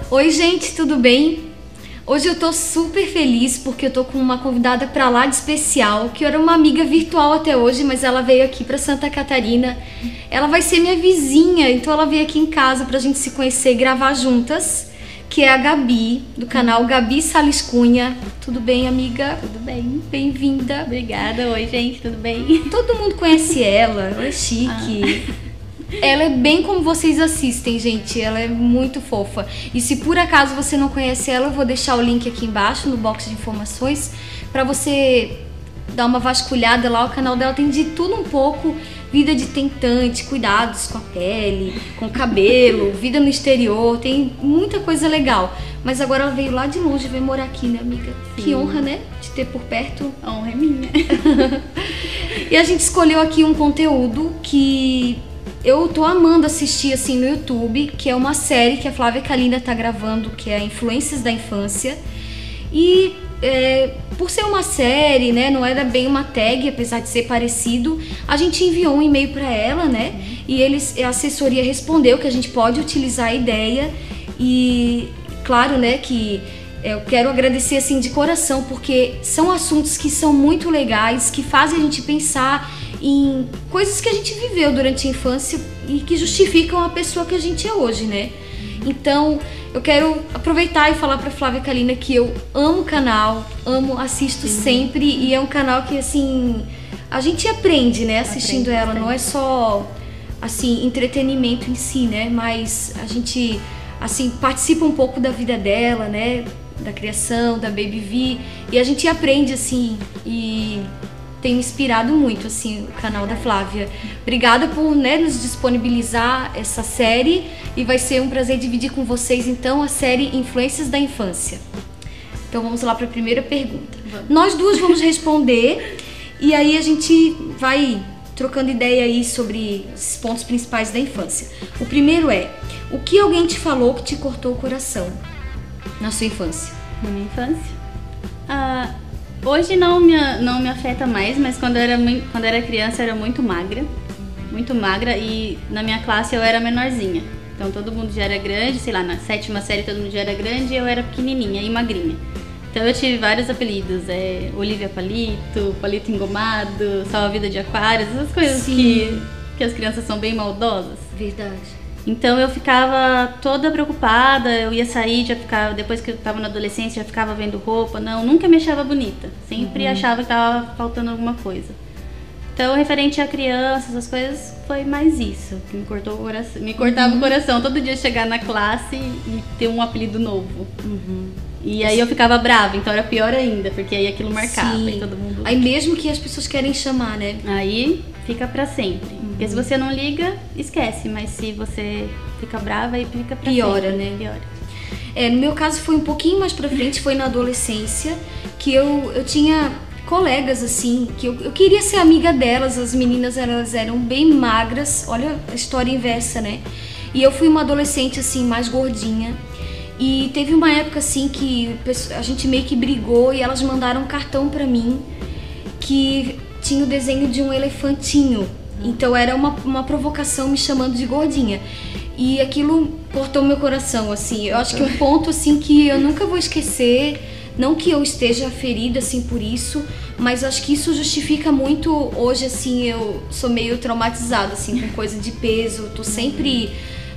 Oi, gente, tudo bem? Hoje eu tô super feliz porque eu tô com uma convidada pra lá de especial, que era uma amiga virtual até hoje, mas ela veio aqui pra Santa Catarina. Ela vai ser minha vizinha, então ela veio aqui em casa pra gente se conhecer e gravar juntas, que é a Gabi, do canal Gabi Sales Cunha. Tudo bem, amiga? Tudo bem. Bem-vinda. Obrigada. Oi, gente, tudo bem? Todo mundo conhece ela é chique. Ela é bem como vocês assistem, gente. Ela é muito fofa. E se por acaso você não conhece ela, eu vou deixar o link aqui embaixo no box de informações pra você dar uma vasculhada lá. O canal dela tem de tudo um pouco. Vida de tentante, cuidados com a pele, com o cabelo, vida no exterior. Tem muita coisa legal. Mas agora ela veio lá de longe, veio morar aqui, né, amiga? Sim. Que honra, né? De ter por perto. A honra é minha. E a gente escolheu aqui um conteúdo que eu tô amando assistir assim no YouTube, que é uma série que a Flávia Kalina tá gravando, que é Influências da Infância. E por ser uma série, né, não era bem uma tag, apesar de ser parecido, a gente enviou um e-mail para ela, né? E a assessoria respondeu que a gente pode utilizar a ideia. E claro, né, que eu quero agradecer assim de coração, porque são assuntos que são muito legais, que fazem a gente pensar em coisas que a gente viveu durante a infância e que justificam a pessoa que a gente é hoje, né? Então, eu quero aproveitar e falar pra Flávia Kalina que eu amo o canal, assisto sempre, e é um canal que, assim, a gente aprende, né, assistindo ela, não é só, assim, entretenimento em si, né, mas a gente, assim, participa um pouco da vida dela, né, da criação, da Baby V, e a gente aprende, assim, e tem me inspirado muito, assim, o canal da Flávia. Obrigada por, né, nos disponibilizar essa série, e vai ser um prazer dividir com vocês, então, a série Influências da Infância. Então vamos lá para a primeira pergunta. Nós duas vamos responder, e aí a gente vai trocando ideia aí sobre os pontos principais da infância. O primeiro é: o que alguém te falou que te cortou o coração na sua infância? Na minha infância? Hoje não me afeta mais, mas quando eu era criança eu era muito magra, e na minha classe eu era menorzinha. Então todo mundo já era grande, sei lá, na 7ª série todo mundo já era grande e eu era pequenininha e magrinha. Então eu tive vários apelidos, Olivia Palito, Palito Engomado, Salva-Vida de Aquários, essas coisas que as crianças são bem maldosas. Verdade. Então eu ficava toda preocupada, eu ia sair, depois que eu tava na adolescência, já ficava vendo roupa, nunca me achava bonita, sempre achava que tava faltando alguma coisa. Então, referente a criança, essas coisas, foi mais isso, que me cortou o coração, me cortava o coração, todo dia chegar na classe e ter um apelido novo. E aí eu ficava brava, então era pior ainda, porque aí aquilo marcava e todo mundo... Aí mesmo que as pessoas querem chamar, né? Aí fica pra sempre. Porque se você não liga, esquece, mas se você fica brava, aí fica pra Piora, sempre. né? Piora. No meu caso foi um pouquinho mais pra frente, foi na adolescência, que eu tinha colegas assim, que eu queria ser amiga delas, as meninas elas eram bem magras, olha a história inversa, né? E eu fui uma adolescente assim, mais gordinha. E teve uma época assim que a gente meio que brigou e elas mandaram um cartão pra mim que tinha o desenho de um elefantinho. Então era uma provocação me chamando de gordinha. E aquilo cortou meu coração, assim. Eu acho que é um ponto assim que eu nunca vou esquecer. Não que eu esteja ferida assim por isso, mas acho que isso justifica muito hoje, assim, eu sou meio traumatizada assim com coisa de peso. Tô sempre...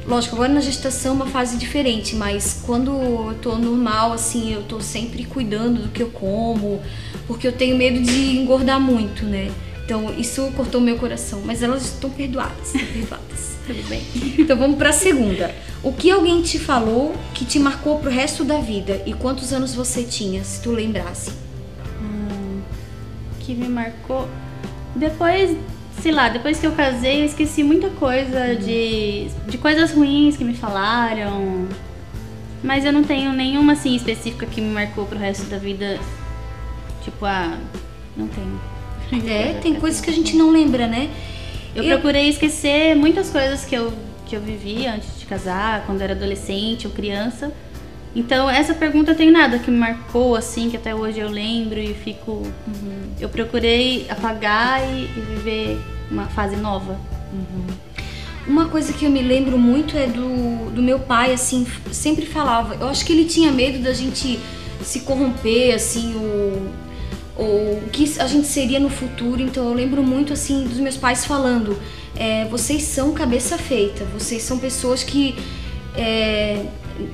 Lógico, agora na gestação é uma fase diferente, mas quando eu tô normal, assim, eu tô sempre cuidando do que eu como, porque eu tenho medo de engordar muito, né? Então isso cortou meu coração, mas elas estão perdoadas, Tudo bem. Então vamos pra segunda. O que alguém te falou que te marcou pro resto da vida e quantos anos você tinha, se tu lembrasse? Que me marcou... Depois... Sei lá, depois que eu casei, eu esqueci muita coisa de coisas ruins que me falaram. Mas eu não tenho nenhuma, assim, específica que me marcou pro resto da vida. Tipo, não tenho. Tem coisas que a gente não lembra, né? Eu procurei esquecer muitas coisas que eu vivi antes de casar, quando eu era adolescente ou criança. Então, essa pergunta tem nada que me marcou, assim, que até hoje eu lembro e fico... Eu procurei apagar e viver uma fase nova. Uma coisa que eu me lembro muito é do meu pai, assim, sempre falava. Eu acho que ele tinha medo da gente se corromper, assim, ou o que a gente seria no futuro. Então eu lembro muito, assim, dos meus pais falando: vocês são cabeça feita, vocês são pessoas que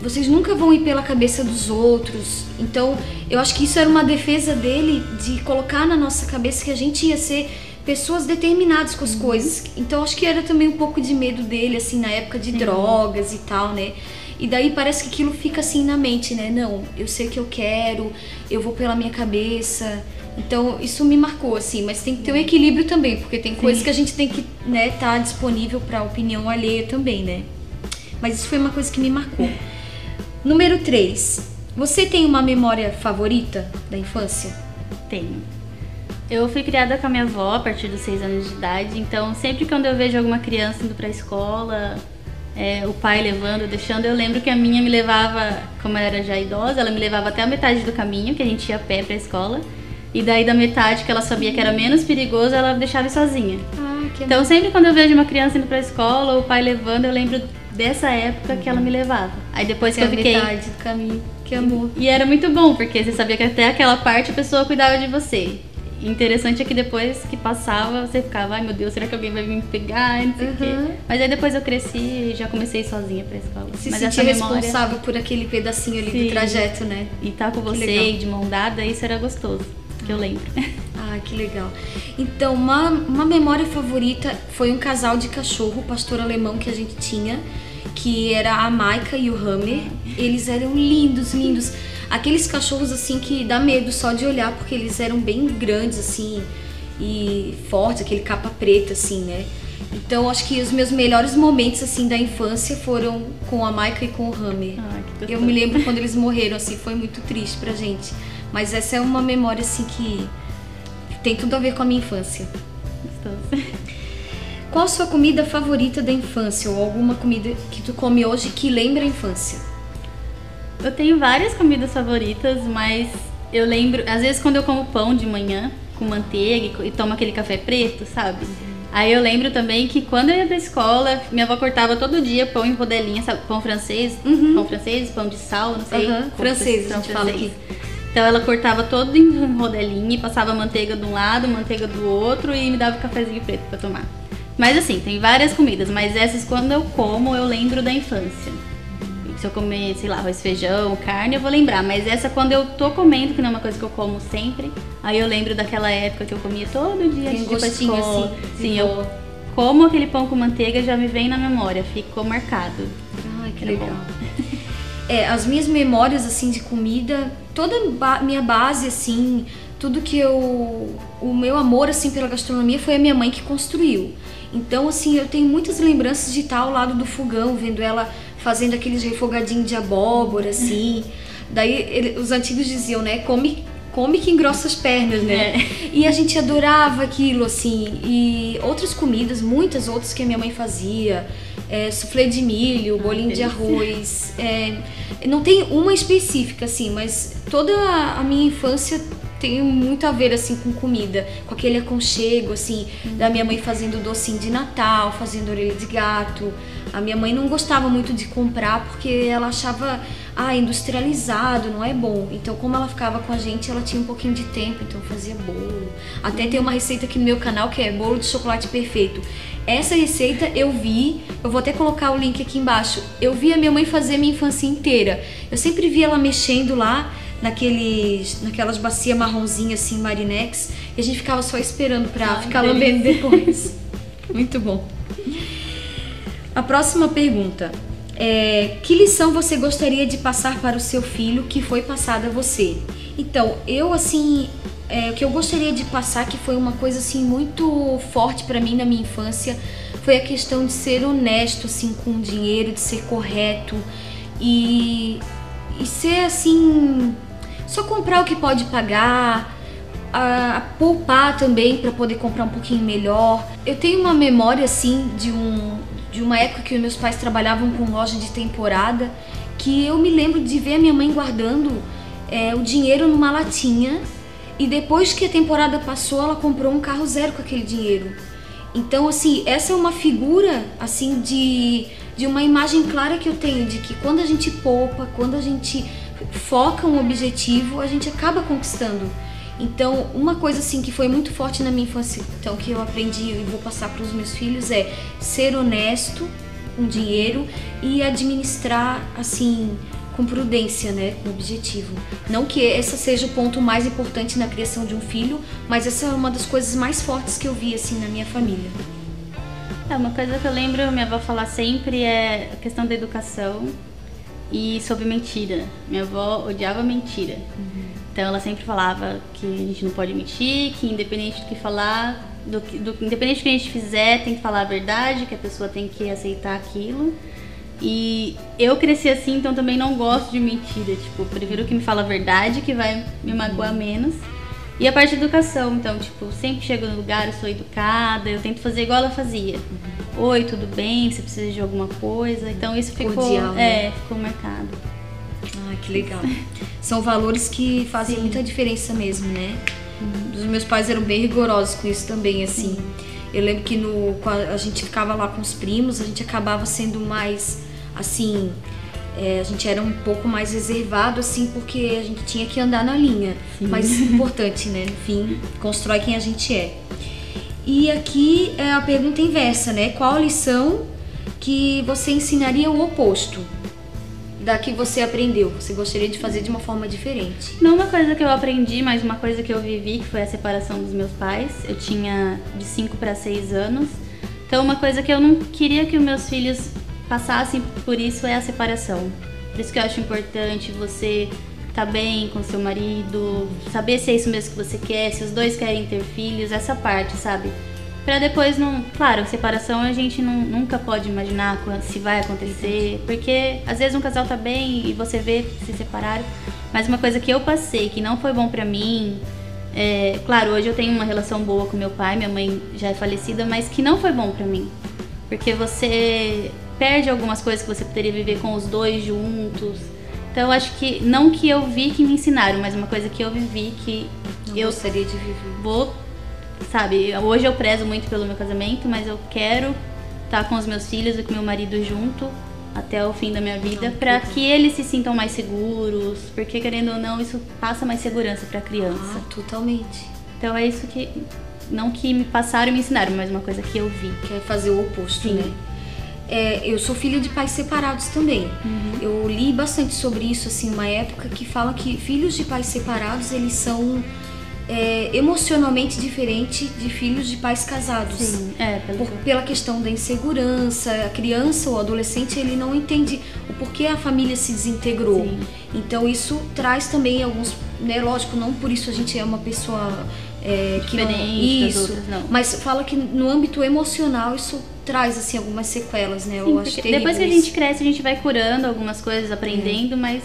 vocês nunca vão ir pela cabeça dos outros. Então eu acho que isso era uma defesa dele, de colocar na nossa cabeça que a gente ia ser pessoas determinadas com as coisas. Então acho que era também um pouco de medo dele, assim, na época de drogas e tal, né? E daí parece que aquilo fica assim na mente, né? Não, eu sei o que eu quero, eu vou pela minha cabeça. Então isso me marcou, assim, mas tem que ter um equilíbrio também, porque tem coisas que a gente tem que, né, tá disponível pra opinião alheia também, né? Mas isso foi uma coisa que me marcou. Número 3. Você tem uma memória favorita da infância? Tenho. Eu fui criada com a minha avó a partir dos 6 anos de idade, então sempre quando eu vejo alguma criança indo pra escola, o pai levando, deixando, eu lembro que a minha me levava, como ela era já idosa, ela me levava até a metade do caminho, que a gente ia a pé pra escola, e daí da metade que ela sabia que era menos perigoso, ela deixava ir sozinha. Então sempre quando eu vejo uma criança indo pra escola, ou o pai levando, eu lembro dessa época que ela me levava. Aí depois que eu fiquei... metade do caminho, que amor. E era muito bom, porque você sabia que até aquela parte a pessoa cuidava de você. Interessante é que depois que passava, você ficava, ai meu Deus, será que alguém vai me pegar? Não sei o quê. Mas aí depois eu cresci e já comecei sozinha pra escola. Se Mas sentir responsável por aquele pedacinho ali do trajeto, né? E tá com você de mão dada, isso era gostoso, que eu lembro. Ah, que legal. Então, uma memória favorita foi um casal de cachorro, pastor alemão, que a gente tinha, que era a Maika e o Hammer. Eles eram lindos, lindos. Aqueles cachorros, assim, que dá medo só de olhar, porque eles eram bem grandes, assim, e fortes, aquele capa preta, assim, né? Então, acho que os meus melhores momentos, assim, da infância foram com a Maika e com o Hammer. Eu me lembro quando eles morreram, assim, foi muito triste pra gente. Mas essa é uma memória, assim, que tem tudo a ver com a minha infância. Gostoso. Qual a sua comida favorita da infância? Ou alguma comida que tu come hoje que lembra a infância? Eu tenho várias comidas favoritas, mas eu lembro, às vezes quando eu como pão de manhã com manteiga e tomo aquele café preto, sabe? Aí eu lembro também que quando eu ia pra escola, minha avó cortava todo dia pão em rodelinha, sabe? Pão francês, pão de sal, não sei. Francês, a gente fala aqui. Então ela cortava todo em rodelinha e passava manteiga de um lado, manteiga do outro e me dava um cafezinho preto pra tomar. Mas assim, tem várias comidas, mas essas quando eu como, eu lembro da infância. Se eu comer, sei lá, arroz, feijão, carne, eu vou lembrar. Mas essa quando eu tô comendo, que não é uma coisa que eu como sempre, aí eu lembro daquela época que eu comia todo dia antes de ir pra escola. Assim, sim, eu como aquele pão com manteiga, já me vem na memória, ficou marcado. Ai, que legal. As minhas memórias, assim, de comida, toda minha base, assim, tudo que o meu amor, assim, pela gastronomia foi a minha mãe que construiu. Então, assim, eu tenho muitas lembranças de estar ao lado do fogão, vendo ela fazendo aqueles refogadinhos de abóbora, assim. Daí os antigos diziam, né, come que engrossa as pernas, né? E a gente adorava aquilo, assim. E outras comidas, muitas outras que a minha mãe fazia. Soufflé de milho, bolinho de arroz. Não tem uma específica, assim, mas toda a minha infância tem muito a ver, assim, com comida, com aquele aconchego, assim, da minha mãe fazendo docinho de Natal, fazendo orelha de gato. A minha mãe não gostava muito de comprar porque ela achava, industrializado, não é bom. Então, como ela ficava com a gente, ela tinha um pouquinho de tempo, então fazia bolo. Até tem uma receita aqui no meu canal que é bolo de chocolate perfeito. Essa receita eu vou até colocar o link aqui embaixo. Eu vi a minha mãe fazer minha infância inteira. Eu sempre vi ela mexendo lá, naquelas bacias marronzinhas assim, Marinex, e a gente ficava só esperando pra ficar lambendo depois. Muito bom. A próxima pergunta que lição você gostaria de passar para o seu filho que foi passada a você? Então, eu assim, o que eu gostaria de passar, que foi uma coisa assim muito forte pra mim na minha infância, foi a questão de ser honesto assim com o dinheiro, de ser correto e ser assim, só comprar o que pode pagar, a poupar também para poder comprar um pouquinho melhor. Eu tenho uma memória assim de uma época que meus pais trabalhavam com loja de temporada, que eu me lembro de ver a minha mãe guardando o dinheiro numa latinha, e depois que a temporada passou, ela comprou um carro zero com aquele dinheiro. Então, assim, essa é uma figura, assim, de uma imagem clara que eu tenho, de que quando a gente poupa, quando a gente foca um objetivo, a gente acaba conquistando. Então, uma coisa, assim, que foi muito forte na minha infância, então, que eu aprendi e vou passar para os meus filhos é ser honesto com dinheiro e administrar, assim, com prudência, né, com objetivo. Não que esse seja o ponto mais importante na criação de um filho, mas essa é uma das coisas mais fortes que eu vi, assim, na minha família. Uma coisa que eu lembro minha avó falar sempre é a questão da educação e sobre mentira. Minha avó odiava mentira. Então ela sempre falava que a gente não pode mentir, que independente do que falar, independente do que a gente fizer, tem que falar a verdade, que a pessoa tem que aceitar aquilo. E eu cresci assim, então também não gosto de mentira. Tipo, prefiro que me fala a verdade, que vai me magoar menos. E a parte de educação, então, tipo, sempre chego no lugar, eu sou educada, eu tento fazer igual ela fazia. Oi, tudo bem? Você precisa de alguma coisa? Então isso ficou, cordial, né? Ficou marcado. Ah, que legal. São valores que fazem muita diferença mesmo, né? Os meus pais eram bem rigorosos com isso também, assim. Eu lembro que quando a gente ficava lá com os primos, a gente acabava sendo mais, assim, a gente era um pouco mais reservado, assim, porque a gente tinha que andar na linha. Mas importante, né? No fim, constrói quem a gente é. E aqui é a pergunta inversa, né? Qual a lição que você ensinaria o oposto da que você aprendeu? Você gostaria de fazer de uma forma diferente? Não uma coisa que eu aprendi, mas uma coisa que eu vivi, que foi a separação dos meus pais. Eu tinha de 5 para 6 anos. Então uma coisa que eu não queria que os meus filhos passassem por isso é a separação. Por isso que eu acho importante você estar bem com seu marido, saber se é isso mesmo que você quer, se os dois querem ter filhos, essa parte, sabe? Pra depois não... Claro, separação a gente nunca pode imaginar se vai acontecer, porque às vezes um casal tá bem e você vê se separaram, mas uma coisa que eu passei, que não foi bom pra mim, claro, hoje eu tenho uma relação boa com meu pai, minha mãe já é falecida, mas que não foi bom pra mim, porque você perde algumas coisas que você poderia viver com os dois juntos. Então eu acho que, não que eu vi que me ensinaram, mas uma coisa que eu vivi que eu gostaria de viver. Sabe, hoje eu prezo muito pelo meu casamento, mas eu quero estar com os meus filhos e com meu marido junto até o fim da minha vida, para que eles se sintam mais seguros, porque querendo ou não, isso passa mais segurança para a criança. Totalmente. Então é isso que, não que me passaram e me ensinaram, mas uma coisa que eu vi. Que é fazer o oposto, né? Eu sou filha de pais separados também. Eu li bastante sobre isso, assim, uma época que fala que filhos de pais separados, eles são emocionalmente diferente de filhos de pais casados. Sim, pela questão da insegurança, a criança ou adolescente, ele não entende o porquê a família se desintegrou. Sim. Então isso traz também alguns, né, lógico, não por isso a gente é uma pessoa que não, isso, outras, não. Mas fala que no âmbito emocional isso traz, assim, algumas sequelas, né? Sim, eu acho depois que a gente cresce, a gente vai curando algumas coisas, aprendendo, mas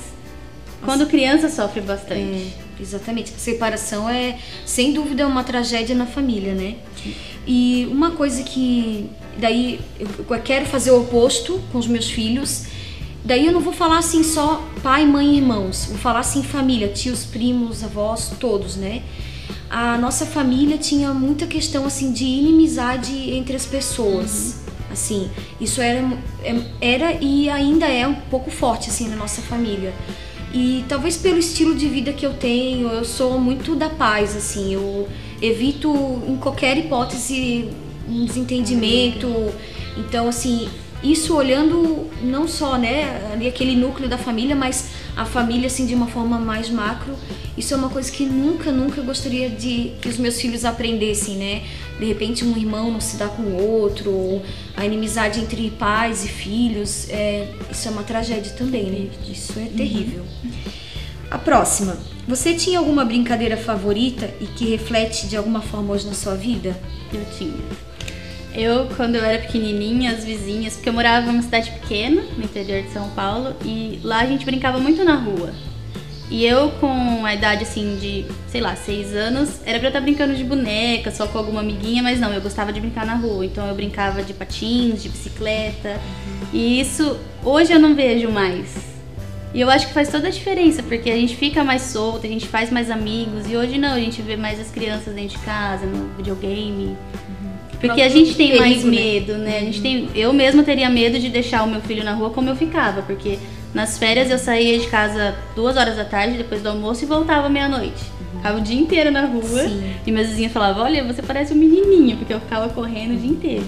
quando criança sofre bastante. Exatamente. A separação é, sem dúvida, uma tragédia na família, né? E uma coisa que... Daí eu quero fazer o oposto com os meus filhos. Daí eu não vou falar assim só pai, mãe e irmãos. Vou falar assim família, tios, primos, avós, todos, né? A nossa família tinha muita questão, assim, de inimizade entre as pessoas. Assim, isso era e ainda é um pouco forte, assim, na nossa família. E talvez pelo estilo de vida que eu tenho, eu sou muito da paz, assim, eu evito em qualquer hipótese um desentendimento. Então, assim, isso olhando não só, né, ali aquele núcleo da família, mas a família, assim, de uma forma mais macro, isso é uma coisa que nunca eu gostaria que os meus filhos aprendessem, né? De repente um irmão não se dá com o outro, ou a inimizade entre pais e filhos, isso é uma tragédia também, né? Isso é terrível. A próxima. Você tinha alguma brincadeira favorita e que reflete de alguma forma hoje na sua vida? Eu tinha. Quando eu era pequenininha, as vizinhas, porque eu morava numa cidade pequena, no interior de São Paulo, e lá a gente brincava muito na rua. E eu, com a idade, assim, de, sei lá, 6 anos, era pra eu estar brincando de boneca, só com alguma amiguinha, mas não, eu gostava de brincar na rua. Então eu brincava de patins, de bicicleta, e isso hoje eu não vejo mais. E eu acho que faz toda a diferença, porque a gente fica mais solta, a gente faz mais amigos, e hoje não, a gente vê mais as crianças dentro de casa, no videogame. Porque a gente tem perigo, mais né? medo, né? Eu mesma teria medo de deixar o meu filho na rua como eu ficava, porque nas férias eu saía de casa 2 horas da tarde, depois do almoço, e voltava meia-noite. Ficava o dia inteiro na rua. Sim. E meus vizinhos falavam, olha, você parece um menininho, porque eu ficava correndo o dia inteiro.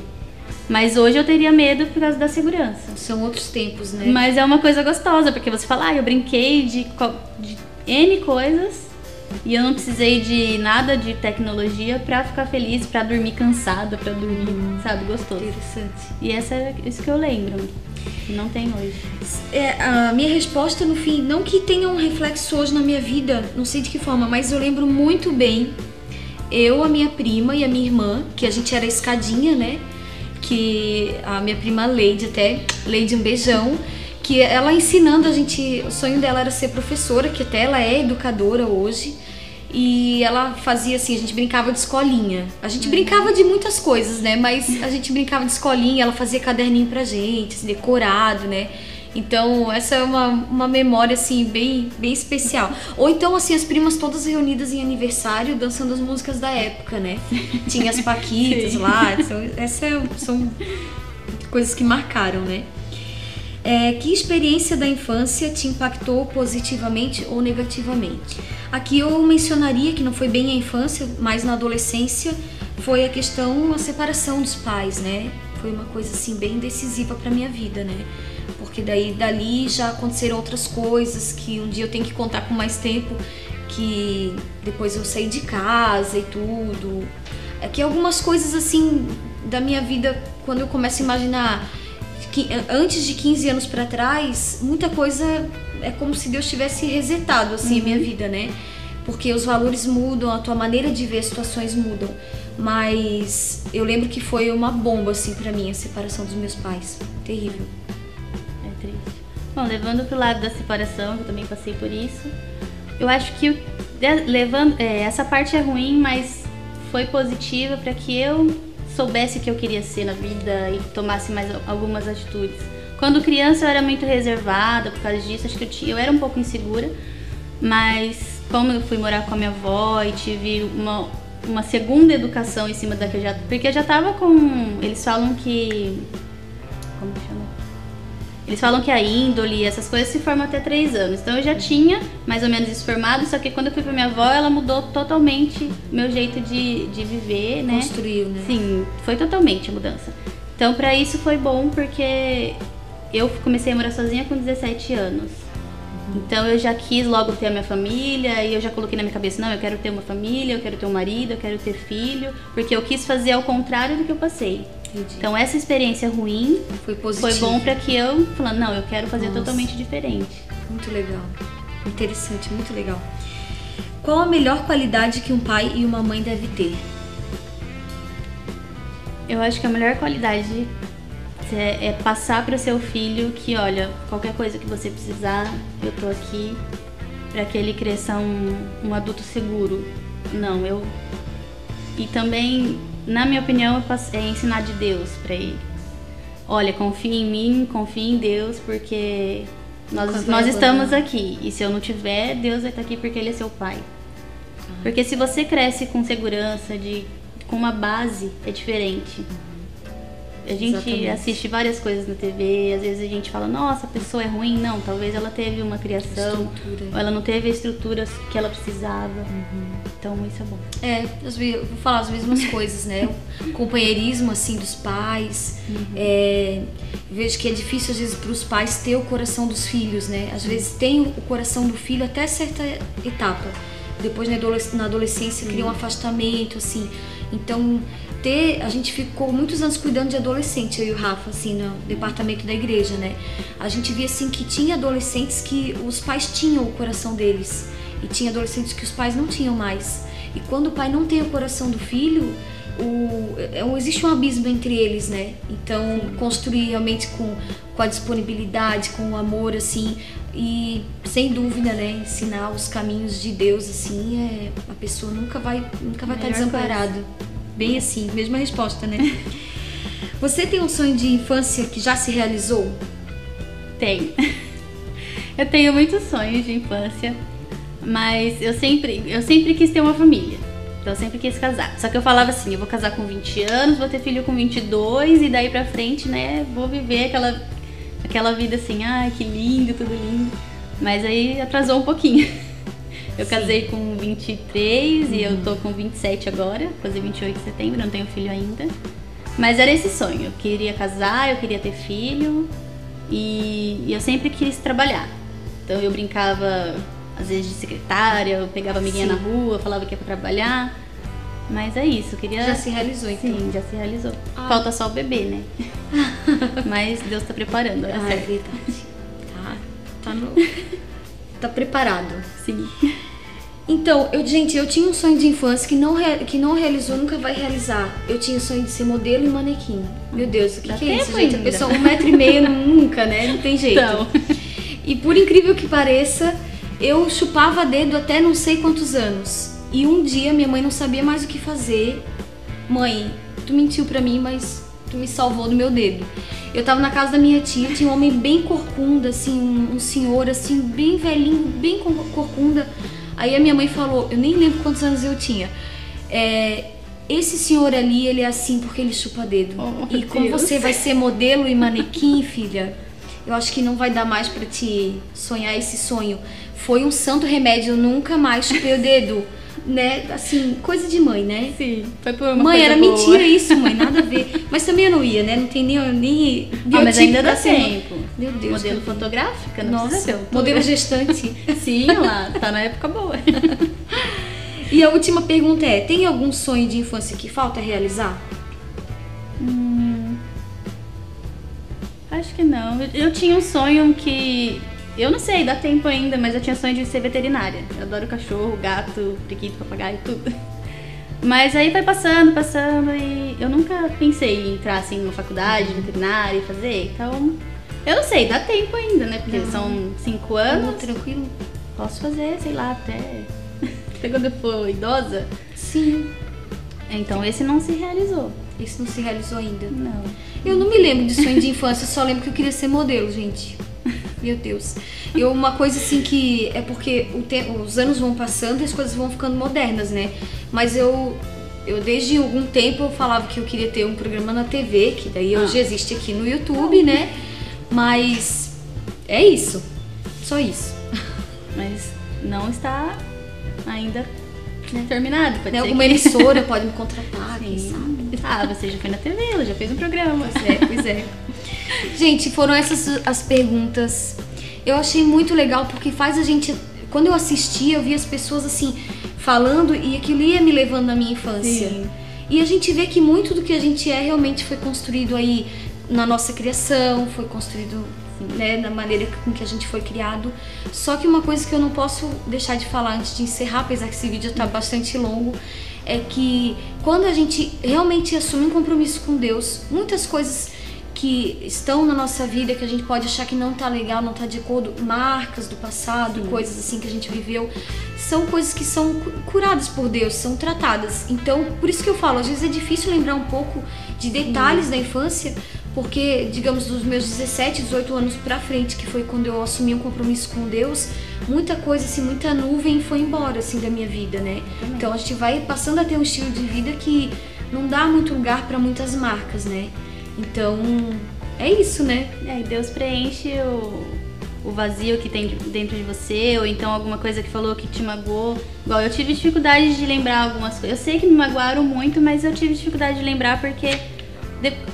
Mas hoje eu teria medo por causa da segurança. São outros tempos, né? Mas é uma coisa gostosa, porque você fala, eu brinquei de N coisas e eu não precisei de nada de tecnologia pra ficar feliz, pra dormir cansada, pra dormir, sabe, gostoso. Interessante. E essa é isso que eu lembro, que não tem hoje. A minha resposta no fim, não que tenha um reflexo hoje na minha vida, não sei de que forma, mas eu lembro muito bem, eu, a minha prima e a minha irmã, que a gente era escadinha, né? Que a minha prima Leide, Leide, um beijão, que ela ensinando a gente, o sonho dela era ser professora, que até ela é educadora hoje, e ela fazia assim, a gente brincava de escolinha. A gente brincava de muitas coisas, né? Mas a gente brincava de escolinha, ela fazia caderninho pra gente, assim, decorado, né? Então, essa é uma memória, assim, bem especial. Ou então, assim, as primas todas reunidas em aniversário, dançando as músicas da época, né? Tinha as paquitas lá. Essas são coisas que marcaram, né? Que experiência da infância te impactou positivamente ou negativamente? Aqui eu mencionaria que não foi bem a infância, mas na adolescência foi a separação dos pais, né? Foi uma coisa, assim, bem decisiva pra minha vida, né? Porque dali já aconteceram outras coisas que um dia eu tenho que contar com mais tempo, que depois eu saí de casa e tudo. Que algumas coisas assim da minha vida, quando eu começo a imaginar que antes de 15 anos pra trás, muita coisa é como se Deus tivesse resetado assim a minha vida, né? Porque os valores mudam, a tua maneira de ver as situações mudam. Mas eu lembro que foi uma bomba assim pra mim a separação dos meus pais. Terrível. Triste. Bom, levando pro lado da separação, que eu também passei por isso, eu acho que essa parte é ruim, mas foi positiva para que eu soubesse o que eu queria ser na vida e tomasse mais algumas atitudes. Quando criança eu era muito reservada por causa disso, acho que eu era um pouco insegura, mas como eu fui morar com a minha avó e tive uma segunda educação em cima da que eu já... Porque eu já tava com... Eles falam que... Como que chama? Eles falam que a índole e essas coisas se formam até 3 anos. Então eu já tinha mais ou menos isso formado, só que quando eu fui pra minha avó, ela mudou totalmente meu jeito de viver, né? Construiu, né? Sim, foi totalmente a mudança. Então pra isso foi bom, porque eu comecei a morar sozinha com 17 anos. Então eu já quis logo ter a minha família e eu já coloquei na minha cabeça, não, eu quero ter uma família, eu quero ter um marido, eu quero ter filho, porque eu quis fazer ao contrário do que eu passei. Entendi. Então essa experiência ruim foi positiva. Foi bom pra que eu falando, não, eu quero fazer totalmente diferente. Muito legal. Interessante, muito legal. Qual a melhor qualidade que um pai e uma mãe devem ter? Eu acho que a melhor qualidade é passar para o seu filho que, olha, qualquer coisa que você precisar, eu tô aqui para que ele cresça um adulto seguro. E também, na minha opinião, é ensinar de Deus para ele. Olha, confia em mim, confia em Deus, porque nós estamos aqui. E se eu não tiver, Deus vai estar aqui porque Ele é seu pai. Porque se você cresce com segurança, com uma base, é diferente. A gente Exatamente. assiste várias coisas na TV, às vezes a gente fala, nossa, a pessoa é ruim. Não, talvez ela teve uma criação, ou ela não teve a estrutura que ela precisava. Então isso é bom. Eu vou falar as mesmas coisas, né? O companheirismo, assim, dos pais. Vejo que é difícil, às vezes, para os pais ter o coração dos filhos, né? Às vezes tem o coração do filho até certa etapa. Depois, na adolescência, cria um afastamento, assim. Então, a gente ficou muitos anos cuidando de adolescente, eu e o Rafa, assim, no departamento da igreja, né? A gente via, assim, que tinha adolescentes que os pais tinham o coração deles. E tinha adolescentes que os pais não tinham mais. E quando o pai não tem o coração do filho, existe um abismo entre eles, né? Então, construir realmente com a disponibilidade, com o amor, assim, e sem dúvida, né? Ensinar os caminhos de Deus, assim, a pessoa nunca vai estar desamparada. Bem assim, mesma resposta, né? Você tem um sonho de infância que já se realizou? Tenho. Eu tenho muitos sonhos de infância, mas eu sempre quis ter uma família. Então eu sempre quis casar. Só que eu falava assim, eu vou casar com 20 anos, vou ter filho com 22 e daí pra frente, né, vou viver aquela vida assim, ai, que lindo, tudo lindo. Mas aí atrasou um pouquinho. Eu casei com 23 e eu tô com 27 agora, vou fazer 28 de setembro, não tenho filho ainda. Mas era esse sonho, eu queria casar, eu queria ter filho e eu sempre quis trabalhar. Então eu brincava, às vezes, de secretária, eu pegava amiguinha na rua, falava que ia pra trabalhar. Mas é isso, eu queria... Já se realizou, então? Sim, já se realizou. Falta só o bebê, né? Mas Deus tá preparando, é verdade. Tá preparado. Sim. Então, eu tinha um sonho de infância que não realizou, nunca vai realizar. Eu tinha o sonho de ser modelo e manequim. Meu Deus, o que é isso, gente? A pessoa 1,5 m nunca, né? Não tem jeito. Então. E por incrível que pareça, eu chupava dedo até não sei quantos anos. E um dia minha mãe não sabia mais o que fazer. Mãe, tu mentiu pra mim, mas tu me salvou do meu dedo. Eu tava na casa da minha tia, tinha um homem bem corcunda, assim, um senhor, assim, bem velhinho, bem corcunda. Aí a minha mãe falou, eu nem lembro quantos anos eu tinha. Esse senhor ali, ele é assim porque ele chupa dedo. E como você vai ser modelo e manequim, filha, eu acho que não vai dar mais pra te sonhar esse sonho. Foi um santo remédio, eu nunca mais chupei o dedo. Né, assim, coisa de mãe, né? Sim, foi por uma mãe, coisa era boa. Mentira isso, mãe, nada a ver. Mas também eu não ia, né? Não tem nem mas ainda dá tempo. Meu Deus. Modelo fotográfica, não precisa ter. Modelo gestante. Sim, lá, tá na época boa. E a última pergunta é, tem algum sonho de infância que falta realizar? Acho que não. Eu tinha um sonho que... Eu não sei, dá tempo ainda, mas eu tinha sonho de ser veterinária. Eu adoro cachorro, gato, periquito, papagaio, tudo. Mas aí foi passando e eu nunca pensei em entrar assim numa faculdade de veterinária e fazer. Então, eu não sei, dá tempo ainda, né? Porque são 5 anos. Tranquilo. Posso fazer, sei lá, até quando eu for idosa. Sim. Então esse não se realizou. Esse não se realizou ainda? Não. Eu não me lembro de sonho de infância, eu só lembro que eu queria ser modelo, gente. Meu Deus. Uma coisa assim que é porque os anos vão passando e as coisas vão ficando modernas, né? Mas eu desde algum tempo eu falava que eu queria ter um programa na TV, que daí hoje existe aqui no YouTube, né? Mas é isso. Só isso. Mas não está ainda terminado. Pode ser alguma emissora pode me contratar, quem sabe? Você já foi na TV, ela já fez um programa. Pois é. Gente, foram essas as perguntas. Eu achei muito legal porque faz a gente... Quando eu assisti, eu vi as pessoas assim, falando e aquilo ia me levando na minha infância. Sim. E a gente vê que muito do que a gente é realmente foi construído aí na nossa criação, foi construído, né, na maneira com que a gente foi criado. Só que uma coisa que eu não posso deixar de falar antes de encerrar, apesar que esse vídeo está bastante longo, é que quando a gente realmente assume um compromisso com Deus, muitas coisas que estão na nossa vida, que a gente pode achar que não tá legal, não tá de acordo, marcas do passado, coisas assim que a gente viveu, são coisas que são curadas por Deus, são tratadas. Então, por isso que eu falo, às vezes é difícil lembrar um pouco de detalhes da infância, porque, digamos, dos meus 17, 18 anos pra frente, que foi quando eu assumi um compromisso com Deus, muita coisa, assim, muita nuvem foi embora, assim, da minha vida, né? Então, a gente vai passando a ter um estilo de vida que não dá muito lugar pra muitas marcas, né? Então, é isso, né? E Deus preenche o vazio que tem dentro de você, ou então alguma coisa que falou que te magoou. Igual eu tive dificuldade de lembrar algumas coisas. Eu sei que me magoaram muito, mas eu tive dificuldade de lembrar porque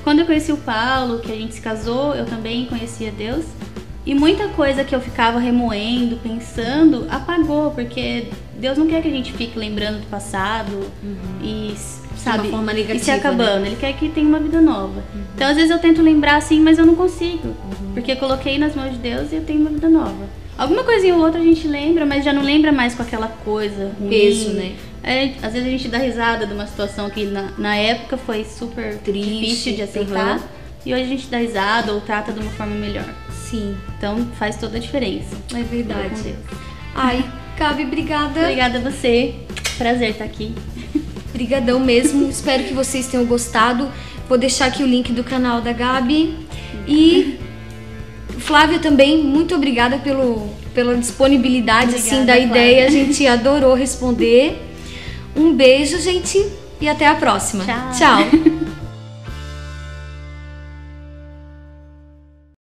quando eu conheci o Paulo, que a gente se casou, eu também conhecia Deus. E muita coisa que eu ficava remoendo, pensando, apagou, porque Deus não quer que a gente fique lembrando do passado e... sabe, de uma forma negativa, e se acabando, né? Ele quer que tenha uma vida nova. Então às vezes eu tento lembrar assim, mas eu não consigo, porque eu coloquei nas mãos de Deus e eu tenho uma vida nova. Alguma coisinha ou outra a gente lembra, mas já não lembra mais com aquela coisa ruim. Peso, né? Às vezes a gente dá risada de uma situação que na época foi super difícil de aceitar, e hoje a gente dá risada ou trata de uma forma melhor. Sim. Então faz toda a diferença. É verdade. Ai, Gabi, obrigada. Obrigada a você. Prazer estar aqui. Obrigadão mesmo, espero que vocês tenham gostado. Vou deixar aqui o link do canal da Gabi. E Flávia também, muito obrigada pela disponibilidade assim, da ideia, a gente adorou responder. Um beijo, gente, e até a próxima. Tchau. Tchau.